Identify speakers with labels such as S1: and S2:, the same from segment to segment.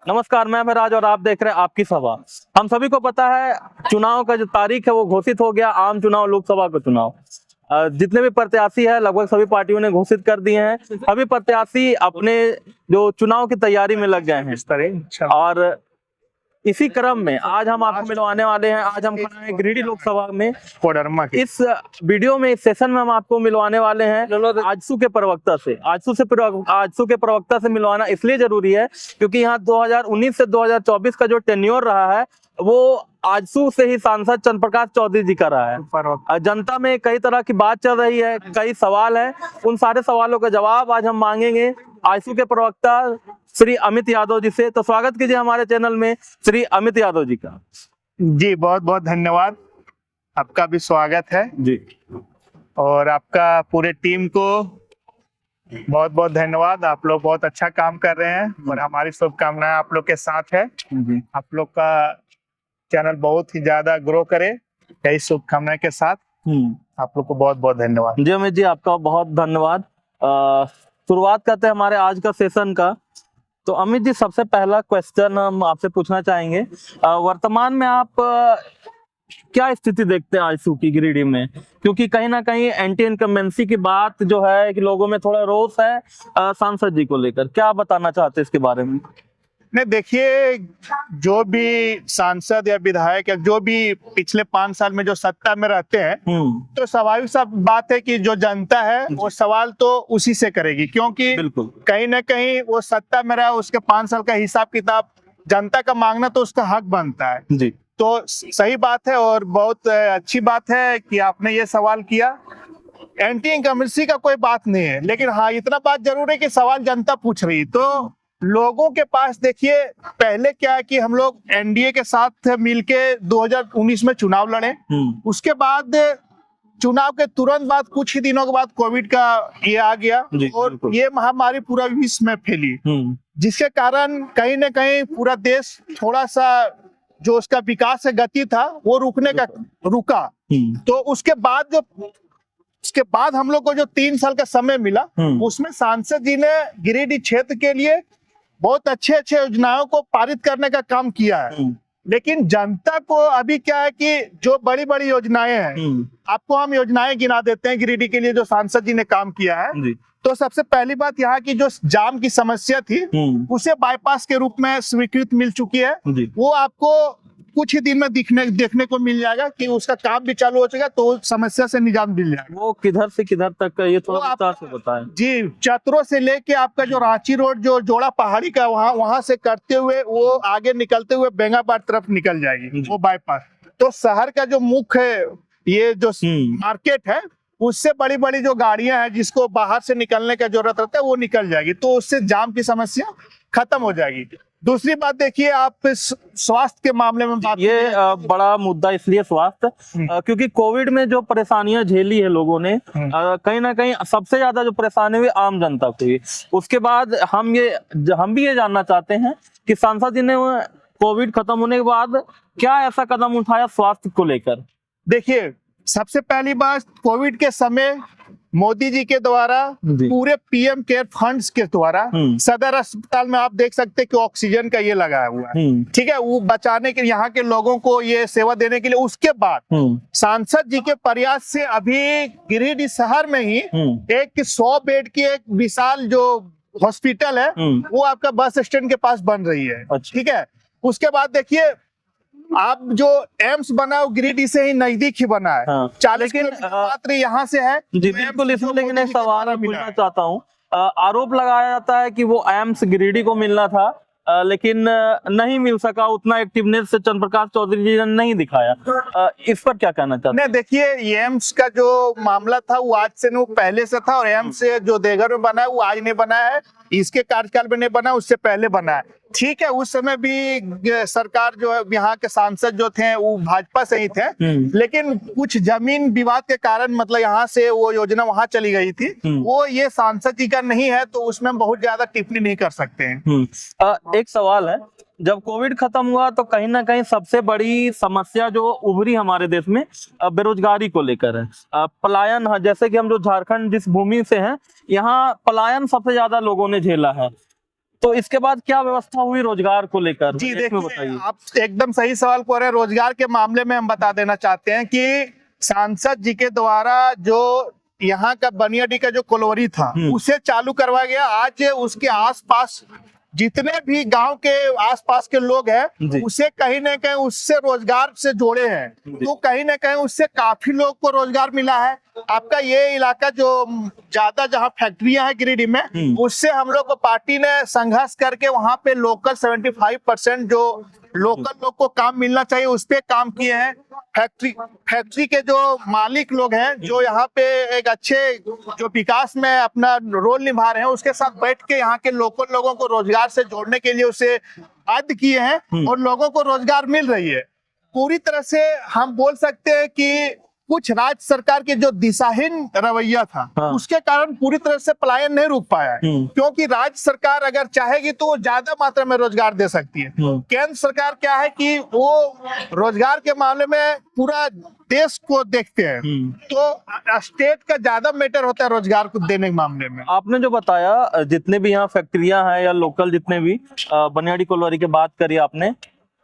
S1: नमस्कार, मैं राज और आप देख रहे हैं आपकी सभा। हम सभी को पता है चुनाव का जो तारीख है वो घोषित हो गया। आम चुनाव, लोकसभा का चुनाव, जितने भी प्रत्याशी है लगभग सभी पार्टियों ने घोषित कर दिए हैं। सभी प्रत्याशी अपने जो चुनाव की तैयारी में लग गए हैं और इसी क्रम में आज हम आपको मिलवाने वाले हैं। आज हम खड़े हैं गिरिडीह लोकसभा में। इस वीडियो में, इस सेशन में हम आपको मिलवाने वाले हैं आजसू के प्रवक्ता से। आजसू के प्रवक्ता से मिलवाना इसलिए जरूरी है क्योंकि यहाँ 2019 से 2024 का जो टेन्योर रहा है वो आजसू से ही सांसद चंद्रप्रकाश चौधरी जी का रहा है। जनता में कई तरह की बात चल रही है, कई सवाल है, उन सारे सवालों का जवाब आज हम मांगेंगे आजसू के प्रवक्ता श्री अमित यादव जी से। तो स्वागत कीजिए हमारे चैनल में श्री अमित यादव जी का।
S2: जी बहुत बहुत धन्यवाद, आपका भी स्वागत है
S1: जी,
S2: और आपका पूरे टीम को बहुत बहुत धन्यवाद। आप लोग बहुत अच्छा काम कर रहे हैं और हमारी शुभकामनाएं आप लोग के साथ है। आप लोग का चैनल बहुत ही ज्यादा ग्रो करे, यही शुभकामनाएं के साथ आप लोग को बहुत बहुत धन्यवाद।
S1: जी अमित जी, आपका बहुत धन्यवाद। शुरुआत करते हैं हमारे आज का सेशन का। तो अमित जी, सबसे पहला क्वेश्चन हम आपसे पूछना चाहेंगे, वर्तमान में आप क्या स्थिति देखते हैं आजसू की गिरिडीह में? क्योंकि कहीं ना कहीं एंटी इनकम्बेंसी की बात जो है कि लोगों में थोड़ा रोष है सांसद जी को लेकर। क्या बताना चाहते हैं इसके बारे में?
S2: नहीं, देखिए, जो भी सांसद या विधायक या जो भी पिछले 5 साल में जो सत्ता में रहते हैं तो स्वाभाविक सा बात है कि जो जनता है वो सवाल तो उसी से करेगी, क्योंकि
S1: बिल्कुल
S2: कहीं ना कहीं वो सत्ता में रहा, उसके 5 साल का हिसाब किताब जनता का मांगना तो उसका हक बनता है।
S1: जी,
S2: तो सही बात है और बहुत अच्छी बात है कि आपने ये सवाल किया। एंटी इनकम्बेंसी का कोई बात नहीं है, लेकिन हाँ इतना बात जरूर है कि सवाल जनता पूछ रही। तो लोगों के पास देखिए, पहले क्या है कि हम लोग एनडीए के साथ मिलके 2019 में चुनाव लड़े। उसके बाद चुनाव के तुरंत बाद कुछ ही दिनों के बाद कोविड का ये आ गया और ये महामारी पूरा विश्व में फैली, जिसके कारण कहीं ना कहीं पूरा देश थोड़ा सा जो उसका विकास का गति था वो रुका। तो उसके बाद हम लोग को जो 3 साल का समय मिला उसमें सांसद जी ने गिरिडीह क्षेत्र के लिए बहुत अच्छे योजनाओं को पारित करने का काम किया है। लेकिन जनता को अभी क्या है कि जो बड़ी बड़ी योजनाएं हैं, आपको हम योजनाएं गिना देते हैं गिरिडीह के लिए जो सांसद जी ने काम किया है। तो सबसे पहली बात यहाँ की जो जाम की समस्या थी उसे बाईपास के रूप में स्वीकृत मिल चुकी है। वो आपको कुछ ही दिन में देखने को मिल जाएगा कि उसका काम भी चालू हो जाएगा, तो समस्या से निजात मिल जाएगा।
S1: वो किधर से किधर तक ये थोड़ा विस्तार से बताएं।
S2: जी, चतरो से लेके आपका जो रांची रोड जो जोड़ा पहाड़ी का वहां से करते हुए वो आगे निकलते हुए बेंगाबाद तरफ निकल जाएगी वो बाईपास। तो शहर का जो मुख्य ये जो मार्केट है उससे बड़ी बड़ी जो गाड़ियां हैं जिसको बाहर से निकलने का जरूरत रहता है वो निकल जाएगी, तो उससे जाम की समस्या खत्म हो जाएगी। दूसरी बात देखिए, आप स्वास्थ्य के मामले में बात,
S1: ये बड़ा मुद्दा इसलिए स्वास्थ्य, क्योंकि कोविड में जो परेशानियां झेली है लोगों ने, कहीं ना कहीं सबसे ज्यादा जो परेशानी हुई आम जनता को हुई। उसके बाद हम भी ये जानना चाहते हैं कि सांसद जी ने कोविड खत्म होने के बाद क्या ऐसा कदम उठाया स्वास्थ्य को लेकर?
S2: देखिए, सबसे पहली बात, कोविड के समय मोदी जी के द्वारा पूरे पीएम केयर फंड्स के द्वारा सदर अस्पताल में आप देख सकते हैं कि ऑक्सीजन का ये लगाया हुआ है, ठीक है, वो बचाने के यहाँ के लोगों को ये सेवा देने के लिए। उसके बाद सांसद जी के प्रयास से अभी गिरिडीह शहर में ही एक 100 बेड की एक विशाल जो हॉस्पिटल है वो आपका बस स्टैंड के पास बन रही है, ठीक है। उसके बाद देखिए, आप जो एम्स बना है वो गिरिडीह से ही नजदीक ही बना है, 40 किलोमीटर मात्र यहाँ से है।
S1: जी बिल्कुल, इसमें लेकिन एक सवाल पूछना चाहता हूँ। आरोप लगाया जाता है कि वो एम्स गिरिडीह को मिलना था, लेकिन नहीं मिल सका, उतना एक्टिवनेस से चंद्रप्रकाश चौधरी जी ने नहीं दिखाया। इस पर क्या कहना चाहते हैं?
S2: देखिए, एम्स का जो मामला था वो आज से नहीं, पहले से था, और एम्स से जो देगर में बना है वो आज नहीं बना है, इसके कार्यकाल में नहीं बना, उससे पहले बना है, ठीक है। उस समय भी सरकार जो है, यहाँ के सांसद जो थे वो भाजपा से ही थे, लेकिन कुछ जमीन विवाद के कारण मतलब यहाँ से वो योजना वहां चली गई थी। वो ये सांसद जी का नहीं है तो उसमें बहुत ज्यादा टिप्पणी नहीं कर सकते हैं।
S1: एक सवाल है, जब कोविड खत्म हुआ तो कहीं ना कहीं सबसे बड़ी समस्या जो उभरी हमारे देश में बेरोजगारी को लेकर है, पलायन है। जैसे कि हम जो झारखंड जिस भूमि से हैं, यहाँ पलायन सबसे ज्यादा लोगों ने झेला है। तो इसके बाद क्या व्यवस्था हुई रोजगार को लेकर?
S2: जी
S1: इसमें
S2: देखिए,
S1: बताइए।
S2: आप एकदम सही सवाल कर रहे हैं। रोजगार के मामले में हम बता देना चाहते हैं कि सांसद जी के द्वारा जो यहाँ का बनियाडी का जो कॉलोनी था उसे चालू करवाया गया। आज उसके आसपास जितने भी गांव के आसपास के लोग
S1: जी।
S2: हैं उसे कहीं ना कहीं उससे रोजगार से जोड़े हैं, तो कहीं ना कहीं उससे काफी लोग को रोजगार मिला है। आपका ये इलाका जो ज्यादा जहाँ फैक्ट्रियां हैं गिरिडीह में, उससे हम लोग को पार्टी ने संघर्ष करके वहां पे लोकल 75% जो लोकल लोग को काम मिलना चाहिए उस पे काम किए हैं। फैक्ट्री के जो मालिक लोग हैं जो यहाँ पे एक अच्छे जो विकास में अपना रोल निभा रहे हैं, उसके साथ बैठ के यहाँ के लोकल लोगों को रोजगार से जोड़ने के लिए उसे आदि किए हैं और लोगों को रोजगार मिल रही है। पूरी तरह से हम बोल सकते हैं कि कुछ राज्य सरकार के जो दिशाहीन रवैया था उसके कारण पूरी तरह से पलायन नहीं रुक पाया है, क्योंकि राज्य सरकार अगर चाहेगी तो वो ज्यादा मात्रा में रोजगार दे सकती है। केंद्र सरकार क्या है कि वो रोजगार के मामले में पूरा देश को देखते हैं, तो स्टेट का ज्यादा मैटर होता है रोजगार को देने के मामले में।
S1: आपने जो बताया जितने भी यहाँ फैक्ट्रियां हैं या लोकल जितने भी बनियाडी कॉलोनी की बात करी आपने,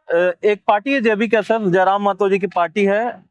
S1: एक पार्टी है जेबी कैसर, जयराम महतो जी की पार्टी है,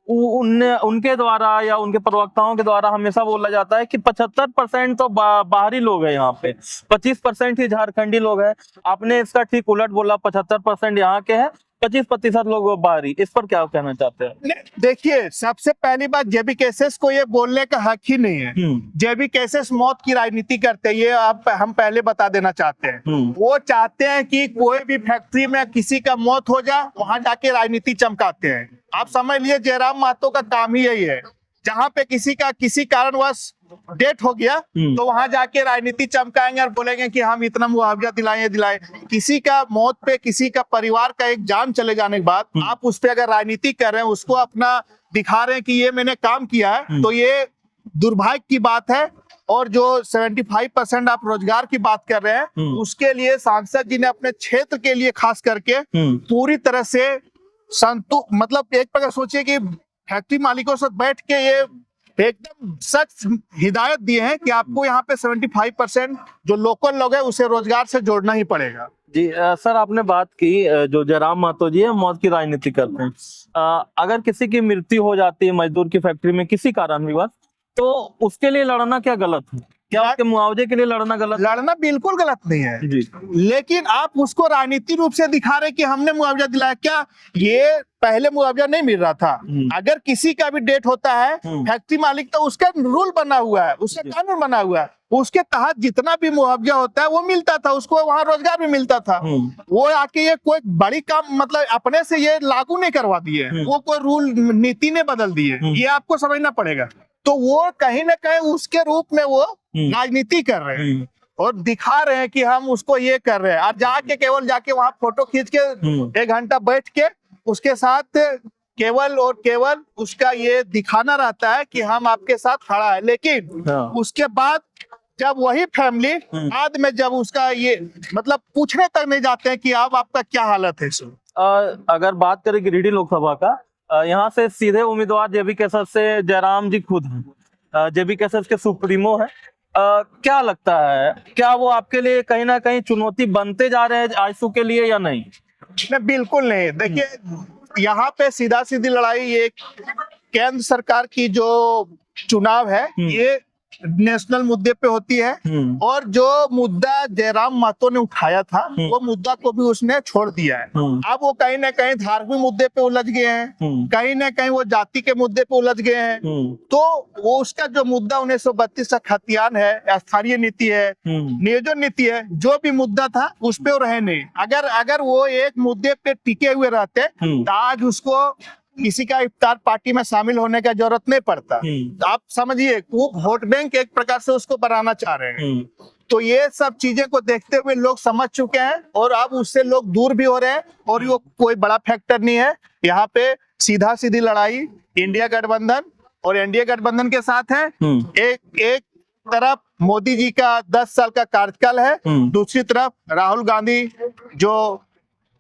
S1: उनके द्वारा या उनके प्रवक्ताओं के द्वारा हमेशा बोला जाता है कि 75% तो बाहरी लोग हैं यहाँ पे, 25% ही झारखंडी लोग हैं। आपने इसका ठीक उलट बोला, 75% यहाँ के हैं, 25% लोग बाहरी। इस पर क्या कहना चाहते हैं?
S2: देखिए, सबसे पहली बात, जेबी कैसेस को ये बोलने का हक ही नहीं है। जेबी कैसेस मौत की राजनीति करते हैं, ये हम पहले बता देना चाहते हैं। वो चाहते हैं कि कोई भी फैक्ट्री में किसी का मौत हो जाए, वहां जाके राजनीति चमकाते हैं। आप समझ लिए, जयराम महतो का काम ही यही है। जहाँ पे किसी कारणवश डेथ हो गया तो वहां जाके राजनीति चमकाएंगे और बोलेंगे कि हम इतना मुआवजा दिलाए। किसी का मौत पे, किसी का परिवार का एक जान चले जाने के बाद आप उस पे अगर राजनीति कर रहे हैं, उसको अपना दिखा रहे हैं कि ये मैंने काम किया है, तो ये दुर्भाग्य की बात है। और जो 75% आप रोजगार की बात कर रहे हैं, उसके लिए सांसद जी ने अपने क्षेत्र के लिए खास करके पूरी तरह से मतलब एक प्रकार सोचिए कि फैक्ट्री मालिकों से बैठ के ये एकदम सख्त हिदायत दिए हैं कि आपको यहाँ पे 75% जो लोकल लोग हैं उसे रोजगार से जोड़ना ही पड़ेगा।
S1: जी सर, आपने बात की जो जयराम महतो जी है मौत की राजनीति करते हैं। अगर किसी की मृत्यु हो जाती है मजदूर की फैक्ट्री में किसी कारणवश, तो उसके लिए लड़ना क्या गलत है? क्या उसके मुआवजे के लिए लड़ना गलत?
S2: लड़ना बिल्कुल गलत नहीं है
S1: जी,
S2: लेकिन आप उसको राजनीतिक रूप से दिखा रहे कि हमने मुआवजा दिलाया। क्या ये पहले मुआवजा नहीं मिल रहा था? अगर किसी का भी डेथ होता है, फैक्ट्री मालिक, तो उसका रूल बना हुआ है, उसका कानून बना हुआ है, उसके तहत जितना भी मुआवजा होता है वो मिलता था, उसको वहां रोजगार भी मिलता था। वो आके ये कोई बड़ी काम मतलब अपने से ये लागू नहीं करवा दिए, वो कोई रूल नीति ने बदल दिए, ये आपको समझना पड़ेगा। तो वो कहीं ना कहीं उसके रूप में वो राजनीति कर रहे हैं और दिखा रहे हैं कि हम उसको ये कर रहे हैं। और जाके केवल जाके वहां फोटो खींच के 1 घंटा बैठ के उसके साथ केवल और केवल उसका ये दिखाना रहता है कि हम आपके साथ खड़ा है। लेकिन उसके बाद जब वही फैमिली बाद में जब उसका ये मतलब पूछने तक नहीं जाते हैं कि अब आपका क्या हालत है।
S1: अगर बात करें गिरिडीह लोकसभा का, यहाँ से सीधे उम्मीदवार जेबी कैसर से जयराम जी खुद हैं, जेबी कैसर के सुप्रीमो है। क्या लगता है, क्या वो आपके लिए कहीं ना कहीं चुनौती बनते जा रहे हैं आजसू के लिए या नहीं?
S2: नहीं, बिल्कुल नहीं। देखिए, यहाँ पे सीधा सीधी लड़ाई ये केंद्र सरकार की जो चुनाव है ये नेशनल मुद्दे पे होती है, और जो मुद्दा जयराम महतो ने उठाया था वो मुद्दा को भी उसने छोड़ दिया है। अब वो कहीं ना कहीं धार्मिक मुद्दे पे उलझ गए हैं, कहीं ना कहीं वो जाति के मुद्दे पे उलझ गए हैं। तो वो उसका जो मुद्दा 1932 का खतियान है, स्थानीय नीति है, नियोजन नीति है, जो भी मुद्दा था उस पे वो रहे नहीं। अगर वो एक मुद्दे पे टिके हुए रहते तो आज उसको किसी का इफ्तार पार्टी में शामिल होने का जरूरत नहीं पड़ता। आप समझिए, वो वोट बैंक एक प्रकार से उसको बनाना चाह रहे हैं। तो ये सब चीजें को देखते हुए लोग समझ चुके हैं और अब उससे लोग दूर भी हो रहे हैं, और वो कोई बड़ा फैक्टर नहीं है। यहाँ पे सीधा सीधी लड़ाई इंडिया गठबंधन और एनडीए गठबंधन के साथ है। एक तरफ मोदी जी का 10 साल का कार्यकाल है, दूसरी तरफ राहुल गांधी जो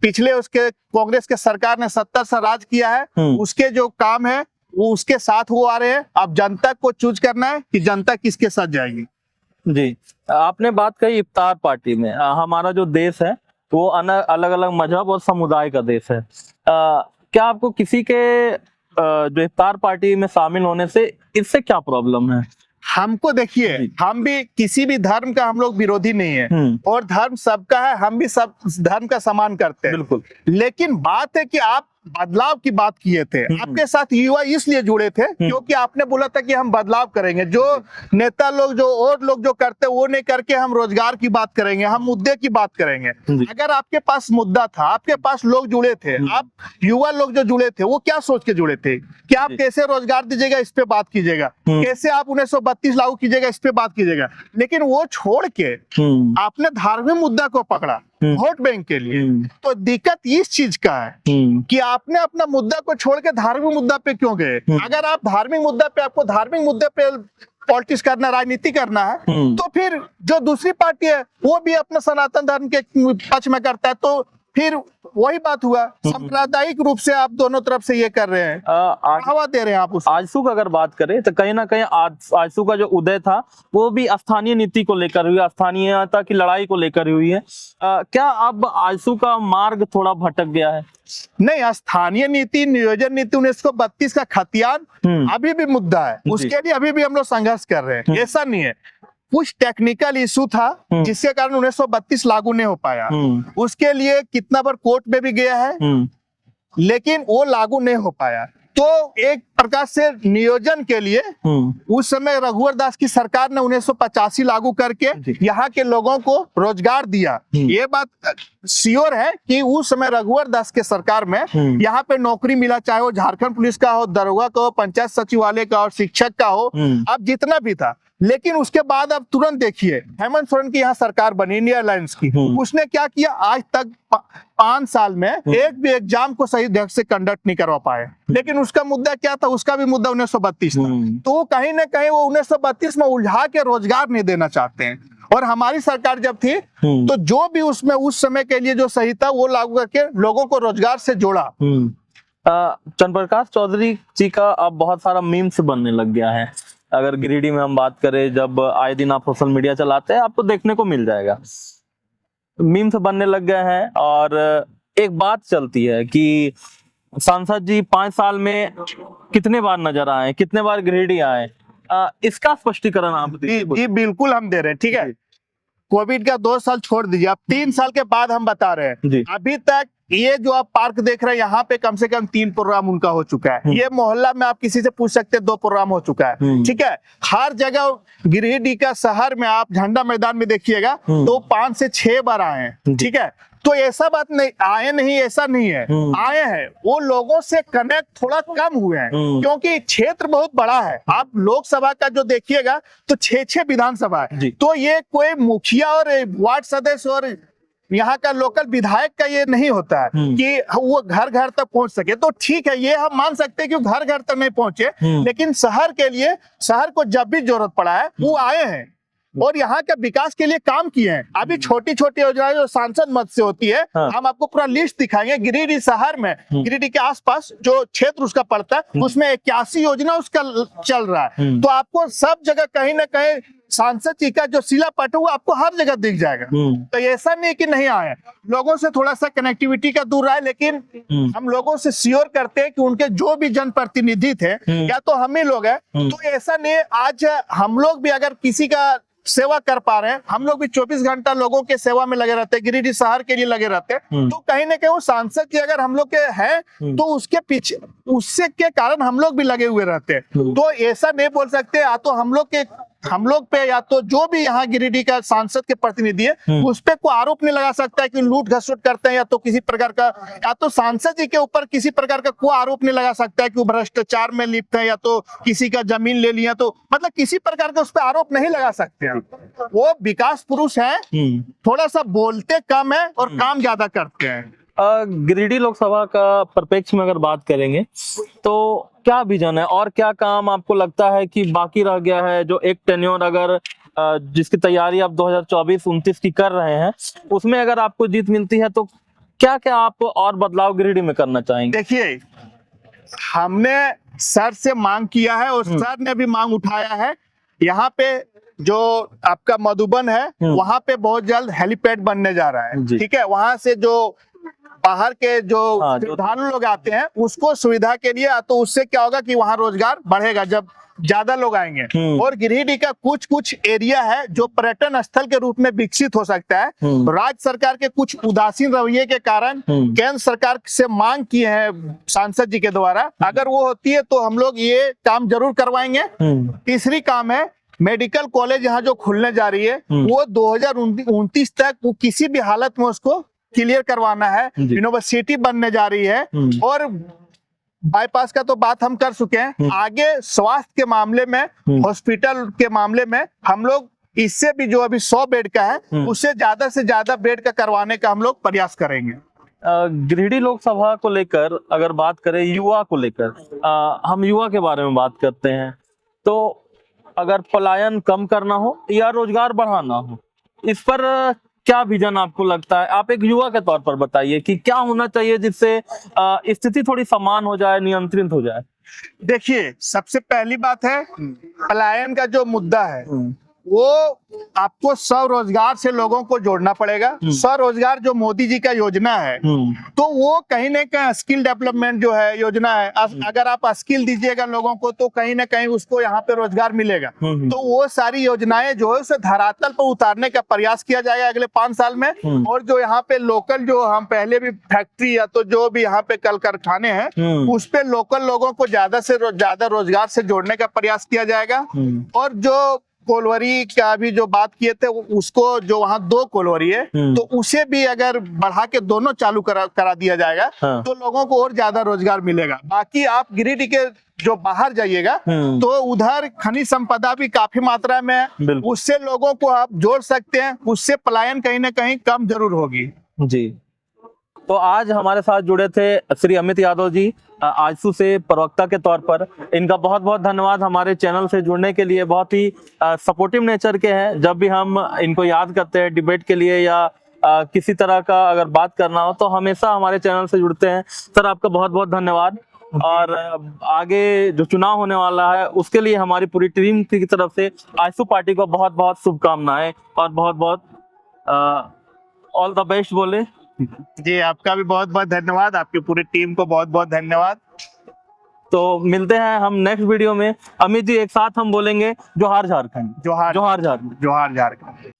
S2: पिछले उसके कांग्रेस के सरकार ने 70 साल राज किया है, उसके जो काम है वो उसके साथ वो आ रहे हैं। अब जनता को चूज करना है कि जनता किसके साथ जाएगी।
S1: जी, आपने बात कही इफ्तार पार्टी में। हमारा जो देश है वो अलग अलग मजहब और समुदाय का देश है। क्या आपको किसी के जो इफ्तार पार्टी में शामिल होने से इससे क्या प्रॉब्लम है?
S2: हमको देखिए, हम भी किसी भी धर्म का हम लोग विरोधी नहीं है और धर्म सबका है, हम भी सब धर्म का सम्मान करते हैं।
S1: बिल्कुल।
S2: लेकिन बात है कि आप बदलाव की बात किए थे, आपके साथ युवा इसलिए जुड़े थे क्योंकि आपने बोला था कि हम बदलाव करेंगे। जो नेता लोग जो और लोग जो करते वो नहीं करके हम रोजगार की बात करेंगे, हम मुद्दे की बात करेंगे। अगर आपके पास मुद्दा था, आपके पास लोग जुड़े थे, आप युवा लोग जो जुड़े थे वो क्या सोच के जुड़े थे कि आप कैसे रोजगार दीजिएगा, इस पे बात कीजिएगा, कैसे आप 1932 लागू कीजिएगा, इस पे बात कीजिएगा। लेकिन वो छोड़ के आपने धार्मिक मुद्दा को पकड़ा वोट बैंक के लिए। तो दिक्कत इस चीज का है कि आपने अपना मुद्दा को छोड़ के धार्मिक मुद्दा पे क्यों गए। अगर आप धार्मिक मुद्दा पे, आपको धार्मिक मुद्दे पे पॉलिटिक्स करना, राजनीति करना है, तो फिर जो दूसरी पार्टी है वो भी अपना सनातन धर्म के पक्ष में करता है, तो फिर वही बात हुआ। सांप्रदायिक रूप से आप दोनों तरफ से ये कर रहे हैं, बढ़ावा दे रहे हैं आप।
S1: आजसू का अगर बात करें तो कहीं ना कहीं आजसू का जो उदय था वो भी स्थानीय नीति को लेकर हुई, स्थानीयता की लड़ाई को लेकर हुई है। क्या अब आजसू का मार्ग थोड़ा भटक गया है?
S2: नहीं, स्थानीय नीति, नियोजन नीति 1932 का खतियान अभी भी मुद्दा है, उसके लिए अभी भी हम लोग संघर्ष कर रहे हैं। ऐसा नहीं है, कुछ टेक्निकल इशू था जिसके कारण 1932 लागू नहीं हो पाया। उसके लिए कितना बार कोर्ट में भी गया है, लेकिन वो लागू नहीं हो पाया। तो एक प्रकार से नियोजन के लिए उस समय रघुवर दास की सरकार ने 1985 लागू करके यहाँ के लोगों को रोजगार दिया। ये बात श्योर है कि उस समय रघुवर दास के सरकार में यहाँ पे नौकरी मिला, चाहे वो झारखंड पुलिस का हो, दरोगा का हो, पंचायत सचिवालय का और शिक्षक का हो, अब जितना भी था। लेकिन उसके बाद अब तुरंत देखिए हेमंत सोरेन की यहाँ सरकार बनी, इंडिया अलायंस की। उसने क्या किया, आज तक 5 साल में एक भी एग्जाम को सही ढंग से कंडक्ट नहीं करवा पाए। लेकिन उसका मुद्दा क्या था, उसका भी मुद्दा 1932 था। तो कहीं ना कहीं वो 1932 में उलझा के रोजगार नहीं देना चाहते हैं। और हमारी सरकार जब थी तो जो भी उसमें उस समय के लिए जो सही था वो लागू करके लोगों को रोजगार से जोड़ा।
S1: चंद्रप्रकाश चौधरी जी का अब बहुत सारा मीम्स बनने लग गया है। अगर गिरिडीह में हम बात करें, जब आए दिन आप सोशल मीडिया चलाते हैं आपको देखने को मिल जाएगा, मीम्स बनने लग गए हैं। और एक बात चलती है कि सांसद जी 5 साल में कितने बार नजर आए, कितने बार गिरिडीह आए, इसका स्पष्टीकरण आप दीजिए।
S2: जी बिल्कुल हम दे रहे हैं, ठीक है। कोविड का 2 साल छोड़ दीजिए, अब 3 साल के बाद हम बता रहे हैं। अभी तक ये जो आप पार्क देख रहे हैं, यहाँ पे कम से कम 3 प्रोग्राम उनका हो चुका है। ये मोहल्ला में आप किसी से पूछ सकते हैं, 2 प्रोग्राम हो चुका है, ठीक है। हर जगह गिरिडीह का शहर में आप झंडा मैदान में देखिएगा तो 5 से 6 बार आए हैं, ठीक है। तो ऐसा बात नहीं आए नहीं, ऐसा नहीं है, आए हैं। वो लोगों से कनेक्ट थोड़ा कम हुए हैं क्योंकि क्षेत्र बहुत बड़ा है। आप लोकसभा का जो देखिएगा तो 6 विधानसभा है। तो ये कोई मुखिया और वार्ड सदस्य और यहाँ का लोकल विधायक का ये नहीं होता है कि वो घर घर तक पहुंच सके। तो ठीक है, ये हम मान सकते हैं कि घर घर तक नहीं पहुंचे, लेकिन शहर के लिए, शहर को जब भी जरूरत पड़ा है वो आए हैं और यहाँ के विकास के लिए काम किए हैं। अभी छोटी छोटी योजनाएं जो सांसद मत से होती है, हम आपको पूरा लिस्ट दिखाएंगे। गिरिडीह शहर में, गिरिडीह के आसपास जो क्षेत्र उसका पड़ता है उसमें 81 योजना उसका चल रहा है। तो आपको सब जगह कहीं ना कहीं सांसद जी का जो शिलापट है वो आपको हर जगह दिख जाएगा। तो ऐसा नहीं कि नहीं आए, लोगों से थोड़ा सा कनेक्टिविटी का दूर रहा है, लेकिन हम लोगों से श्योर करते हैं कि उनके जो भी जनप्रतिनिधि थे या तो हम ही लोग हैं। तो ऐसा नहीं, आज हम लोग भी अगर किसी का सेवा कर पा रहे हैं, हम लोग भी 24 घंटा लोगों के सेवा में लगे रहते हैं, गिरिडीह शहर के लिए लगे रहते हैं। तो कहीं ना कहीं वो सांसद जी अगर हम लोग के हैं तो उसके पीछे, उससे के कारण हम लोग भी लगे हुए रहते हैं। तो ऐसा नहीं बोल सकते या तो हम लोग पे या तो जो भी यहाँ गिरिडीह का सांसद के प्रतिनिधि है उस पे कोई आरोप नहीं लगा सकता है कि लूट घसुट करते हैं या तो किसी प्रकार का, या तो सांसद जी के ऊपर किसी प्रकार का कोई आरोप नहीं लगा सकता है कि वो भ्रष्टाचार में लिप्त है या तो किसी का जमीन ले लिया, तो मतलब किसी प्रकार का उस पर आरोप नहीं लगा सकते हैं। वो विकास पुरुष है, थोड़ा सा बोलते कम है और काम ज्यादा करते हैं।
S1: गिरिडीह लोकसभा का परिप्रेक्ष्य में अगर बात करेंगे तो क्या विजन है और क्या काम आपको लगता है कि बाकी रह गया है, जो एक टेन्योर अगर जिसकी तैयारी आप 2024-29 की कर रहे हैं, उसमें अगर आपको जीत मिलती है तो क्या क्या आप और बदलाव गिरिडीह में करना चाहेंगे?
S2: देखिए, हमने सर से मांग किया है और सर ने भी मांग उठाया है। यहाँ पे जो आपका मधुबन है वहां पे बहुत जल्द हेलीपैड बनने जा रहा है।
S1: जी।
S2: ठीक है, वहां से जो बाहर के जो
S1: हाँ, जो
S2: श्रद्धालु लोग आते हैं उसको सुविधा के लिए, तो उससे क्या होगा कि वहां रोजगार बढ़ेगा जब ज्यादा लोग आएंगे। और गिरिडीह का कुछ कुछ एरिया है जो पर्यटन स्थल के रूप में विकसित हो सकता है। राज्य सरकार के कुछ उदासीन रवैये के कारण केंद्र सरकार से मांग की है सांसद जी के द्वारा, अगर वो होती है तो हम लोग ये काम जरूर करवाएंगे। तीसरी काम है मेडिकल कॉलेज यहाँ जो खुलने जा रही है वो 2029 तक वो किसी भी हालत में उसको क्लियर करवाना है। यूनिवर्सिटी बनने जा रही है और बाईपास का तो बात हम कर चुके हैं। आगे स्वास्थ्य के मामले में, हॉस्पिटल के मामले में हम लोग इससे भी जो अभी 100 बेड का है उससे ज्यादा से ज्यादा बेड का करवाने का हम लोग प्रयास करेंगे।
S1: गिरिडीह लोकसभा को लेकर अगर बात करें, युवा को लेकर हम युवा के बारे में बात करते हैं, तो अगर पलायन कम करना हो या रोजगार बढ़ाना हो, इस पर क्या विजन आपको लगता है? आप एक युवा के तौर पर बताइए कि क्या होना चाहिए जिससे स्थिति थोड़ी समान हो जाए, नियंत्रित हो जाए।
S2: देखिए, सबसे पहली बात है पलायन का जो मुद्दा है वो आपको स्वरोजगार से लोगों को जोड़ना पड़ेगा। स्वरोजगार जो मोदी जी का योजना है तो वो कहीं ना कहीं स्किल डेवलपमेंट जो है योजना है, अगर आप स्किल दीजिएगा लोगों को तो कहीं ना कहीं उसको यहाँ पे रोजगार मिलेगा। तो वो सारी योजनाएं जो है उसे धरातल पर उतारने का प्रयास किया जाएगा अगले 5 साल में। और जो यहाँ पे लोकल जो हम पहले भी फैक्ट्री या तो जो भी यहाँ पे कल कारखाने हैं उस पे लोकल लोगों को ज्यादा से ज्यादा रोजगार से जोड़ने का प्रयास किया जाएगा। और जो कोलवरी का भी जो बात किए थे उसको, जो वहाँ 2 कोलवरी है तो उसे भी अगर बढ़ा के दोनों चालू करा दिया जाएगा तो लोगों को और ज्यादा रोजगार मिलेगा। बाकी आप गिरिडीह के जो बाहर जाइएगा तो उधर खनिज संपदा भी काफी मात्रा में है, उससे लोगों को आप जोड़ सकते हैं, उससे पलायन कहीं ना कहीं कम जरूर होगी।
S1: जी, तो आज हमारे साथ जुड़े थे श्री अमित यादव जी, आजसू से प्रवक्ता के तौर पर। इनका बहुत बहुत धन्यवाद हमारे चैनल से जुड़ने के लिए। बहुत ही सपोर्टिव नेचर के हैं। जब भी हम इनको याद करते हैं डिबेट के लिए या किसी तरह का अगर बात करना हो तो हमेशा हमारे चैनल से जुड़ते हैं। सर, आपका बहुत बहुत धन्यवाद। और आगे जो चुनाव होने वाला है उसके लिए हमारी पूरी टीम की तरफ से आजसू पार्टी को बहुत बहुत शुभकामनाएं और बहुत बहुत ऑल द बेस्ट बोले।
S2: जी, आपका भी बहुत बहुत धन्यवाद, आपकी पूरी टीम को बहुत बहुत धन्यवाद।
S1: तो मिलते हैं हम नेक्स्ट वीडियो में। अमित जी, एक साथ हम बोलेंगे जोहार झारखंड।
S2: जोहार
S1: जोहार झारखंड।
S2: जोहार झारखंड।